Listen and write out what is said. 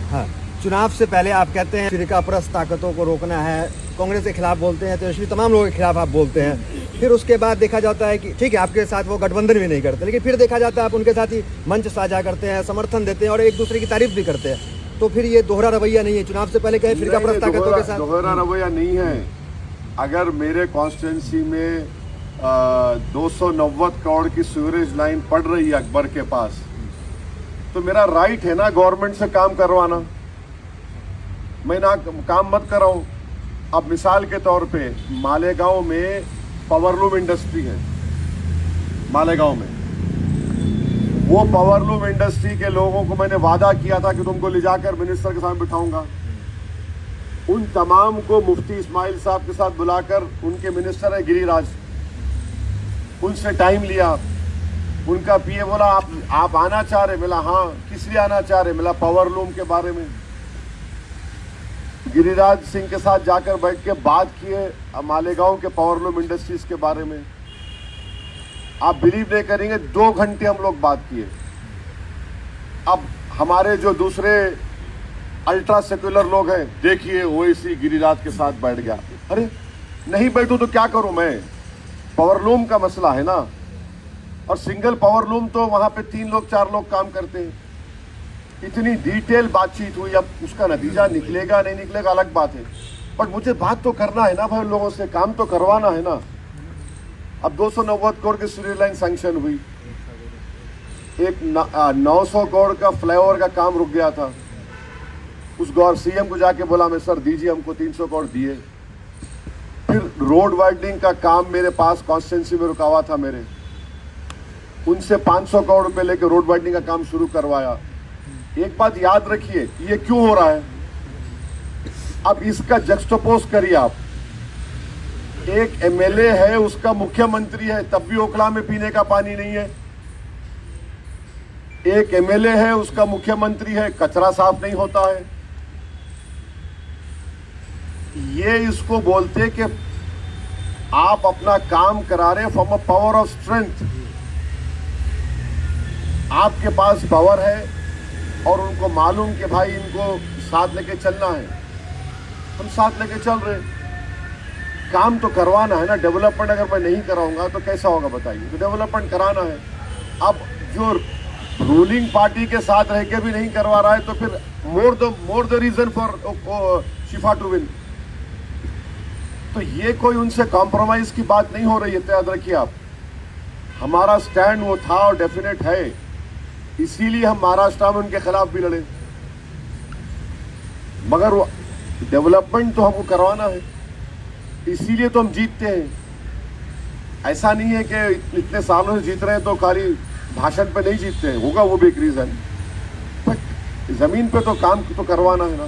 हाँ, चुनाव से पहले आप कहते हैं फिरकापरस्त ताकतों को रोकना है, कांग्रेस के खिलाफ बोलते हैं, तेजस्वी तमाम लोगों के खिलाफ आप बोलते हैं। फिर उसके बाद देखा जाता है कि ठीक है आपके साथ वो गठबंधन भी नहीं करते, लेकिन फिर देखा जाता है आप उनके साथ ही मंच साझा करते हैं, समर्थन देते हैं और एक दूसरे की तारीफ भी करते हैं। तो फिर ये दोहरा रवैया नहीं है? चुनाव से पहले कहे फिरकापरस्त ताकतों के साथ दोहरा रवैया नहीं है। अगर मेरे कॉन्स्टिट्यूंसी में 290 करोड़ की सीवरेज लाइन पड़ रही है अकबर के पास, तो मेरा राइट है ना गवर्नमेंट से काम करवाना। मैं ना काम मत कराऊं। अब मिसाल के तौर पे मालेगांव में पावरलूम इंडस्ट्री है, मालेगांव में वो पावरलूम इंडस्ट्री के लोगों को मैंने वादा किया था कि तुमको ले जाकर मिनिस्टर के सामने बिठाऊंगा। उन तमाम को मुफ्ती इस्माइल साहब के साथ बुलाकर, उनके मिनिस्टर है गिरिराज, उनसे टाइम लिया। उनका पीए बोला आप आना चाह रहे? मिला हाँ। किस लिए आना चाह रहे? मिला पावरलूम के बारे में। गिरिराज सिंह के साथ जाकर बैठ के बात किए मालेगांव के पावरलूम इंडस्ट्रीज के बारे में। आप बिलीव नहीं करेंगे, 2 घंटे हम लोग बात किए। अब हमारे जो दूसरे अल्ट्रा सेक्युलर लोग हैं, देखिए ओवैसी गिरिराज के साथ बैठ गया। अरे नहीं बैठूं तो क्या करूं मैं? पावरलूम का मसला है ना, और सिंगल पावरलूम तो वहां पे 3 लोग 4 लोग काम करते हैं। इतनी डिटेल बातचीत हुई। अब उसका नतीजा निकलेगा नहीं निकलेगा अलग बात है, बट मुझे बात तो करना है ना भाई, लोगों से काम तो करवाना है ना। अब 290 करोड़ की सीवरेज लाइन सैंक्शन हुई, एक 900 करोड़ का फ्लाईओवर का काम रुक गया था। उस सीएम को जाके बोला मैं सर दीजिए हमको, 300 करोड़ दिए। फिर रोड वाइडनिंग का काम मेरे पास कॉन्स्टिट्यूंसी में रुका हुआ था मेरे, उनसे 500 करोड़ रुपए लेके रोड वाइडनिंग का काम शुरू करवाया। एक बात याद रखिए, ये क्यों हो रहा है? अब इसका जक्सटोपोज करिए आप। एक एमएलए है, उसका मुख्यमंत्री है, तब भी ओखला में पीने का पानी नहीं है। एक एमएलए है, उसका मुख्यमंत्री है, कचरा साफ नहीं होता है। ये इसको बोलते कि आप अपना काम करा रहे from a power of strength. आपके पास पावर है और उनको मालूम कि भाई इनको साथ लेके चलना है, हम साथ लेके चल रहे। काम तो करवाना है ना। डेवलपमेंट अगर मैं नहीं कराऊंगा तो कैसा होगा बताइए? तो डेवलपमेंट कराना है। अब जो रूलिंग पार्टी के साथ रह के भी नहीं करवा रहा है, तो फिर more the reason for Shifa to win. तो ये कोई उनसे कॉम्प्रोमाइज की बात नहीं हो रही है, तो याद रखिए आप। हमारा स्टैंड वो था और डेफिनेट है, इसीलिए हम महाराष्ट्र में उनके खिलाफ भी लड़े। मगर वो डेवलपमेंट तो हमको करवाना है, इसीलिए तो हम जीतते हैं। ऐसा नहीं है कि इतने सालों से जीत रहे हैं तो खाली भाषण पे नहीं जीतते हैं, होगा वो भी एक रीजन, बट जमीन पे तो काम तो करवाना है ना।